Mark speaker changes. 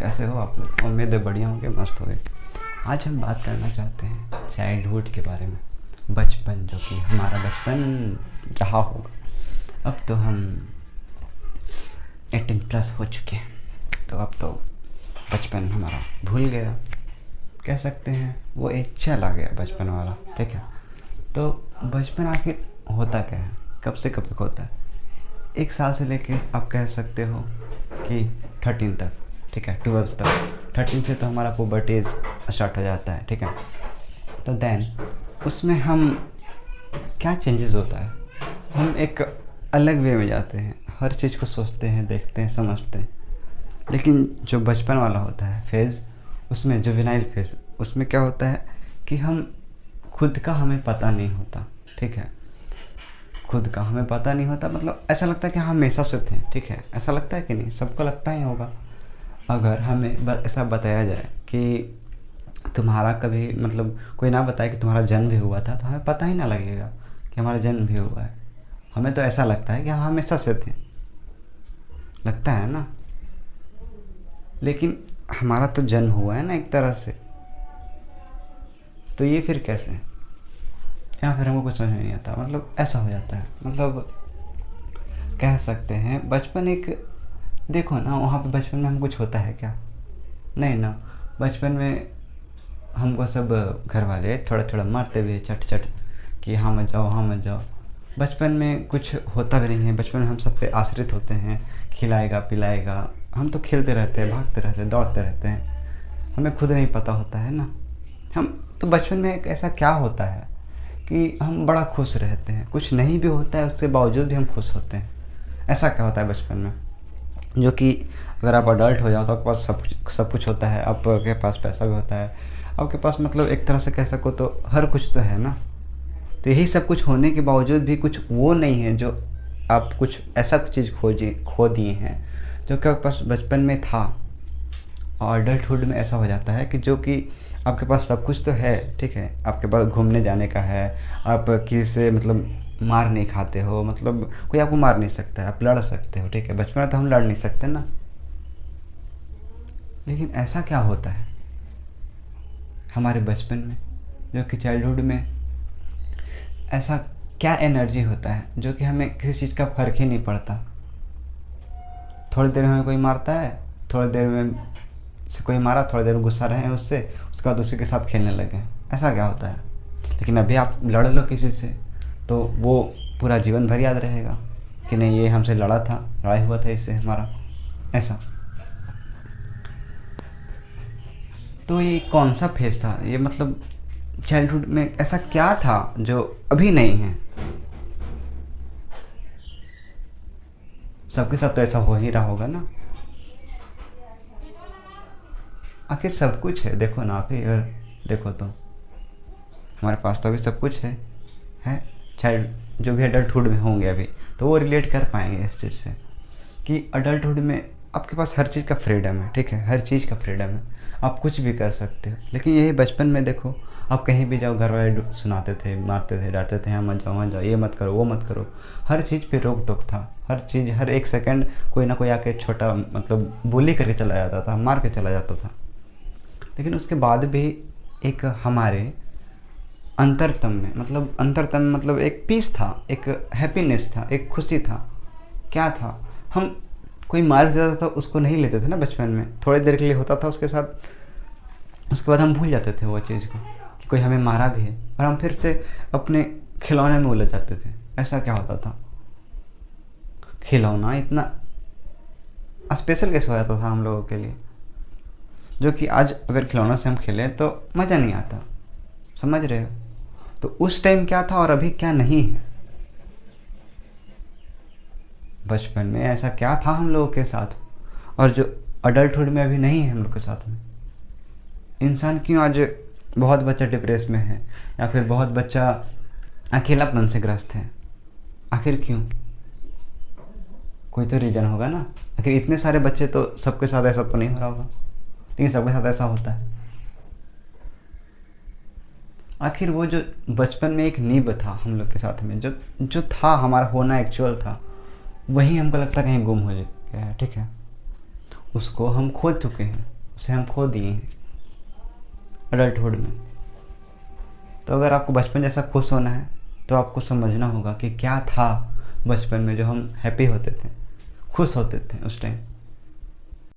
Speaker 1: कैसे हो आप लोग? उम्मीद है बढ़िया होंगे, मस्त होंगे। आज हम बात करना चाहते हैं चाइल्डहुड के बारे में। बचपन, जो कि हमारा बचपन रहा होगा। अब तो हम 18+ हो चुके हैं, तो अब तो बचपन हमारा भूल गया, कह सकते हैं। वो एक चला गया बचपन वाला, ठीक है। तो बचपन आखिर होता क्या है, कब से कब तक होता है? 1 साल से लेके आप कह सकते हो कि 13 तक, ठीक है, 12 तक। 13 से तो हमारा पुबर्टी स्टार्ट हो जाता है, ठीक है। तो देन उसमें हम क्या चेंजेस होता है, हम एक अलग वे में जाते हैं, हर चीज़ को सोचते हैं, देखते हैं, समझते हैं। लेकिन जो बचपन वाला होता है फेज़, उसमें जुवेनाइल फेज़, उसमें क्या होता है कि हम खुद का हमें पता नहीं होता, ठीक है। खुद का हमें पता नहीं होता, मतलब ऐसा लगता है कि हम हमेशा से थे, ठीक है। ऐसा लगता है कि नहीं? सबको लगता ही होगा। अगर हमें ऐसा बताया जाए कि तुम्हारा कभी, मतलब कोई ना बताए कि तुम्हारा जन्म भी हुआ था, तो हमें पता ही ना लगेगा कि हमारा जन्म भी हुआ है। हमें तो ऐसा लगता है कि हम हमेशा से थे, लगता है ना। लेकिन हमारा तो जन्म हुआ है ना एक तरह से, तो ये फिर कैसे? या फिर हमको कुछ समझ में नहीं आता, मतलब ऐसा हो जाता है। मतलब कह सकते हैं बचपन एक, देखो ना, वहाँ पे बचपन में हम कुछ होता है क्या? नहीं ना। बचपन में हमको सब घर वाले थोड़ा थोड़ा मारते भी, चट चट, कि हाँ मत जाओ, हाँ मत जाओ। बचपन में कुछ होता भी नहीं है। बचपन में हम सब पे आश्रित होते हैं, खिलाएगा पिलाएगा। हम तो खेलते रहते हैं, भागते रहते हैं, दौड़ते रहते हैं, हमें खुद नहीं पता होता है ना। हम तो बचपन में एक ऐसा क्या होता है कि हम बड़ा खुश रहते हैं, कुछ नहीं भी होता है उसके बावजूद भी हम खुश होते हैं। ऐसा क्या होता है बचपन में, जो कि अगर आप अडल्ट हो जाओ तो आपके पास सब कुछ होता है, आपके पास पैसा भी होता है, आपके पास, मतलब एक तरह से कह सको तो हर कुछ तो है ना। तो यही सब कुछ होने के बावजूद भी कुछ वो नहीं है जो आप कुछ ऐसा कुछ चीज़ खो दिए हैं जो कि आपके पास बचपन में था। और अडल्टहुड में ऐसा हो जाता है कि जो कि आपके पास सब कुछ तो है, ठीक है, आपके पास घूमने जाने का है, आप किसी से मतलब मार नहीं खाते हो, मतलब कोई आपको मार नहीं सकता है, आप लड़ सकते हो, ठीक है। बचपन में तो हम लड़ नहीं सकते ना। लेकिन ऐसा क्या होता है हमारे बचपन में, जो कि चाइल्डहुड में ऐसा क्या एनर्जी होता है जो कि हमें किसी चीज़ का फ़र्क ही नहीं पड़ता। थोड़ी देर में हमें कोई मारता है, थोड़ी देर में से कोई मारा, थोड़ी देर में गुस्सा रहे हैं उससे, उसके बाद उसी के साथ खेलने लगे। ऐसा क्या होता है? लेकिन अभी आप लड़ लो किसी से तो वो पूरा जीवन भर याद रहेगा कि नहीं, ये हमसे लड़ा था, लड़ाई हुआ था इससे हमारा, ऐसा। तो ये कौन सा फेज था ये, मतलब चाइल्डहुड में ऐसा क्या था जो अभी नहीं है? सबके साथ तो ऐसा हो ही रहा होगा ना। आखिर सब कुछ है, देखो ना आप ही अगर देखो तो हमारे पास तो अभी सब कुछ है। चाइल्ड जो भी अडल्टहुड में होंगे अभी, तो वो रिलेट कर पाएंगे इस चीज़ से कि अडल्टहुड में आपके पास हर चीज़ का फ्रीडम है, ठीक है, हर चीज़ का फ्रीडम है, आप कुछ भी कर सकते हो। लेकिन यही बचपन में देखो, आप कहीं भी जाओ, घर वाले सुनाते थे, मारते थे, डांटते थे, यहाँ मत जाओ, वहाँ जाओ, ये मत करो, वो मत करो। हर चीज़ पे रोक टोक था, हर चीज़, हर एक सेकंड कोई ना कोई आके छोटा, मतलब bully करके चला जाता था, मार के चला जाता था। लेकिन उसके बाद भी एक हमारे अंतरतम में, मतलब अंतरतम मतलब एक पीस था, एक हैप्पीनेस था, एक खुशी था। क्या था? हम कोई मार देता था उसको नहीं लेते थे ना बचपन में, थोड़ी देर के लिए होता था उसके साथ, उसके बाद हम भूल जाते थे वो चीज़ को कि कोई हमें मारा भी है, और हम फिर से अपने खिलौने में उलझ जाते थे। ऐसा क्या होता था? खिलौना इतना स्पेशल कैसे हो जाता था हम लोगों के लिए, जो कि आज अगर खिलौनों से हम खेलें तो मज़ा नहीं आता। समझ रहे हो? तो उस टाइम क्या था और अभी क्या नहीं है। बचपन में ऐसा क्या था हम लोगों के साथ, और जो अडल्टहुड में अभी नहीं है हम लोग के साथ में। इंसान क्यों आज बहुत बच्चा डिप्रेस में है, या फिर बहुत बच्चा अकेलापन से ग्रस्त है? आखिर क्यों? कोई तो रीज़न होगा ना। आखिर इतने सारे बच्चे, तो सबके साथ ऐसा तो नहीं हो रहा होगा, लेकिन सबके साथ ऐसा होता है। आखिर वो जो बचपन में एक नींव था हम लोग के साथ में, जो जो था हमारा होना एक्चुअल था, वही हमको लगता है कहीं गुम हो गया है, ठीक है। उसको हम खो चुके हैं, उसे हम खो दिए हैं अडल्टहुड में। तो अगर आपको बचपन जैसा खुश होना है तो आपको समझना होगा कि क्या था बचपन में जो हम हैप्पी होते थे, खुश होते थे उस टाइम।